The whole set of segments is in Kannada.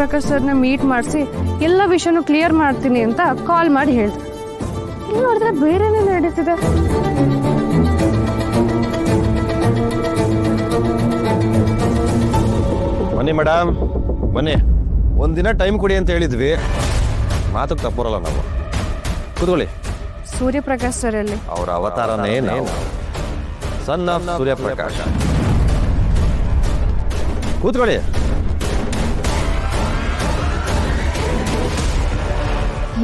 ಸೂರ್ಯಪ್ರಕಾಶ್ ಸರ್ನ ಮೀಟ್ ಮಾಡಿಸಿ ಎಲ್ಲ ವಿಷಯನೂ ಕ್ಲಿಯರ್ ಮಾಡ್ತೀನಿ ಅಂತ ಕಾಲ್ ಮಾಡಿ ಹೇಳ್ದೆ. ಇಲ್ಲಿ ನೋಡಿದ್ರೆ ಬೇರೆನೇ ನಡೀತಿದೆ. ಬನ್ನಿ ಮೇಡಮ್, ಬನ್ನಿ. ಒಂದಿನ ಟೈಮ್ ಕೊಡಿ ಅಂತ ಹೇಳಿದ್ವಿ, ಮಾತಕ್ಕೆ ತಪ್ಪೋರಲ್ಲ ನಾವು. ಕೂತ್ಕೊಳ್ಳಿ. ಸೂರ್ಯಪ್ರಕಾಶ್ ಸರ್ ಅಲ್ಲಿ ಅವರ ಅವತಾರನೇ ನಾವು, ಸನ್ ಆಫ್ ಸೂರ್ಯಪ್ರಕಾಶ್. ಕೂತ್ಕೊಳ್ಳಿ.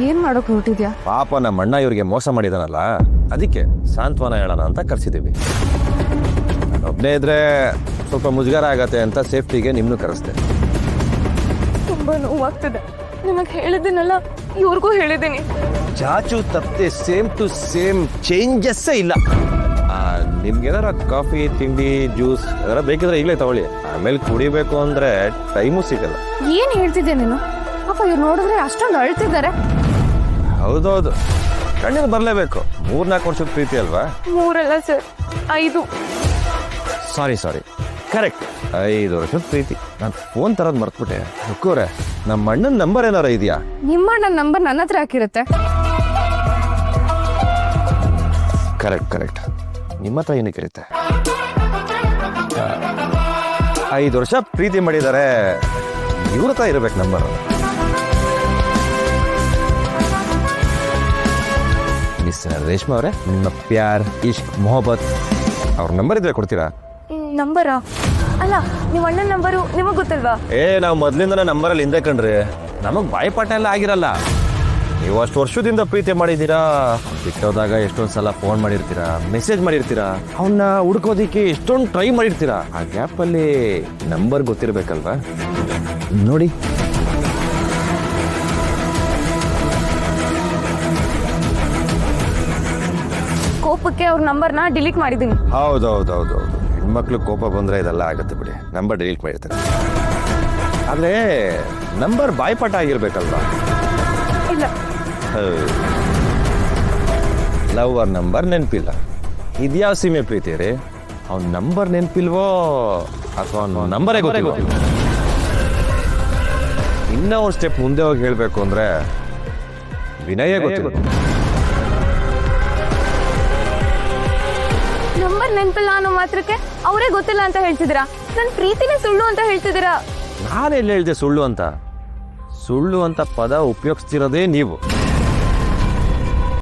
ಏನ್ ಮಾಡೋಕೆ ಹೊರಟಿದ್ಯಾ? ಪಾಪ ನಮ್ಮ ಅಣ್ಣ ಇವ್ರಿಗೆ ಮೋಸ ಮಾಡಿದಾನಲ್ಲ, ಅದಕ್ಕೆ ಸಾಂತ್ವನ ಹೇಳೋಣ ಅಂತ ಕರೆಸಿದ್ದೀವಿ. ಒಬ್ಬನೇ ಇದ್ರೆ ಸ್ವಲ್ಪ ಮುಜುಗರ ಆಗತ್ತೆ ಅಂತ ಸೇಫ್ಟಿಗೆ ನಿಮ್ಮನ್ನು ಕರೆಸ್ದೆ. ತುಂಬಾ ನೋವಾಗ್ತದೆ. ನಿಮಗೆ ಹೇಳಿದ್ದೀನಲ್ಲ, ಇವ್ರಿಗೂ ಹೇಳಿದ್ದೀನಿ. ಚಾಚು ತಪ್ಪದೆ ಸೇಮ್ ಟು ಸೇಮ್ ಚೇಂಜಸ್ಸೇ ಇಲ್ಲ. ನಿಮ್ಗೇನಾರ ಕಾಫಿ, ತಿಂಡಿ, ಜ್ಯೂಸ್ ಅದೆಲ್ಲ ಬೇಕಿದ್ರೆ ಈಗಲೇ ತಗೊಳ್ಳಿ. ಆಮೇಲೆ ಕುಡಿಬೇಕು ಅಂದ್ರೆ ಟೈಮು ಸಿಗಲ್ಲ. ಏನ್ ಹೇಳ್ತಿದ್ದೆ ನೀನು? ಪಾಪ ಇವ್ರು ನೋಡಿದ್ರೆ ಅಷ್ಟೊಂದು ಅಳ್ತಿದ್ದಾರೆ. ಹೌದೌದು, ಕಣ್ಣಿಗೆ ಬರಲೇಬೇಕು. 3-4 ವರ್ಷದ ಪ್ರೀತಿ ಅಲ್ವಾ? 3 ಅಲ್ಲ ಸರ್, 5. ಸಾರಿ ಕರೆಕ್ಟ್, 5 ವರ್ಷದ ಪ್ರೀತಿ. ನಾನು ಫೋನ್ ತರೋದು ಮರ್ತ್ಬಿಟ್ಟೆ. ಹುಕ್ಕೋರೆ, ನಮ್ಮ ಅಣ್ಣನ ನಂಬರ್ ಏನಾರ ಇದೆಯಾ? ನಿಮ್ಮ ಅಣ್ಣನ ನಂಬರ್ ನನ್ನ ಹತ್ರ ಹಾಕಿರುತ್ತೆ. ಕರೆಕ್ಟ್, ನಿಮ್ಮ ಹತ್ರ ಏನಕ್ಕೆ ಇರುತ್ತೆ? 5 ವರ್ಷ ಪ್ರೀತಿ ಮಾಡಿದ್ದಾರೆ, ಇವ್ರ ಹತ್ರ ಇರ್ಬೇಕು ನಂಬರ್. ಮಿಸ್ ರೇಷ್ಮಾ ಅವರೇ, ನಿಮ್ಮ ಪ್ಯಾರ್, ಇಶ್ಕ್, ಮೊಹಬ್ಬತ್ ಅವ್ರ ನಂಬರ್ ಇದ್ರೆ ಕೊಡ್ತೀರಾ? ನಂಬರಾ? ಅಲ್ಲ, ನಿಮ್ಮ ಅಣ್ಣನ ನಂಬರು ನಿಮಗೆ ಗೊತ್ತಲ್ವಾ? ನಾವು ಮೊದಲಿಂದನೇ ನಂಬರಲ್ಲಿ ಹಿಂದೆ ಕಂಡ್ರಿ. ನಮಗೆ ಬಾಯಿಪಾಠ ಎಲ್ಲ ಆಗಿರಲ್ಲ. ನೀವು ಅಷ್ಟು ವರ್ಷದಿಂದ ಪ್ರೀತಿ ಮಾಡಿದ್ದೀರಾ, ಬಿಟ್ಟೋದಾಗ ಎಷ್ಟೊಂದು ಸಲ ಫೋನ್ ಮಾಡಿರ್ತೀರಾ, ಮೆಸೇಜ್ ಮಾಡಿರ್ತೀರಾ, ಅವನ್ನ ಹುಡ್ಕೋದಿಕ್ಕೆ ಎಷ್ಟೊಂದು ಟ್ರೈ ಮಾಡಿರ್ತೀರಾ. ಆ ಗ್ಯಾಪಲ್ಲಿ ನಂಬರ್ ಗೊತ್ತಿರಬೇಕಲ್ವಾ? ನೋಡಿ, ಕೋಪಕ್ಕೆ ಅವ್ರ ನಂಬರ್ನ ಡಿಲೀಟ್ ಮಾಡಿದ್ದೀನಿ. ಹೌದೌದು, ಹೆಣ್ಮಕ್ಳು ಕೋಪ ಬಂದ್ರೆ ಇದೆಲ್ಲ ಆಗುತ್ತೆ ಬಿಡಿ. ನಂಬರ್ ಡಿಲೀಟ್ ಮಾಡಿರ್ತಾರೆ. ಆದ್ರೆ ನಂಬರ್ ಬಾಯ್ಪಾಠ ಆಗಿರ್ಬೇಕಲ್ವಾ? ಇಲ್ಲ, ಲವರ್ ನಂಬರ್ ನೆನಪಿಲ್ಲ. ಇದ್ಯಾವ ಸೀಮೆ ಪ್ರೀತಿ ರೀ? ಅವ್ನ ನಂಬರ್ ನೆನಪಿಲ್ವೋ ಅಥವಾ ನಂಬರೇ ಗೊತ್ತಿಲ್ವೋ? ಇನ್ನೂ ಒಂದು ಸ್ಟೆಪ್ ಮುಂದೆ ಹೋಗಿ ಹೇಳಬೇಕು ಅಂದ್ರೆ ವಿನಯೇ ಗೊತ್ತಿಲ್ಲ. ನಂಬರ್ ನೆನಪಿಲ್ಲ ಅನ್ನೋ ಮಾತ್ರಕ್ಕೆ ಅವರೇ ಗೊತ್ತಿಲ್ಲ ಅಂತ ಹೇಳ್ತಿದ್ದೀರಾ? ನನ್ನ ಪ್ರೀತಿನೇ ಸುಳ್ಳು ಅಂತ ಹೇಳ್ತಿದ್ದೀರಾ? ನಾನೆಲ್ಲ ಹೇಳಿದೆ ಸುಳ್ಳು ಅಂತ? ಸುಳ್ಳು ಅಂತ ಪದ ಉಪಯೋಗಿಸ್ತಿರೋದೇ ನೀವು.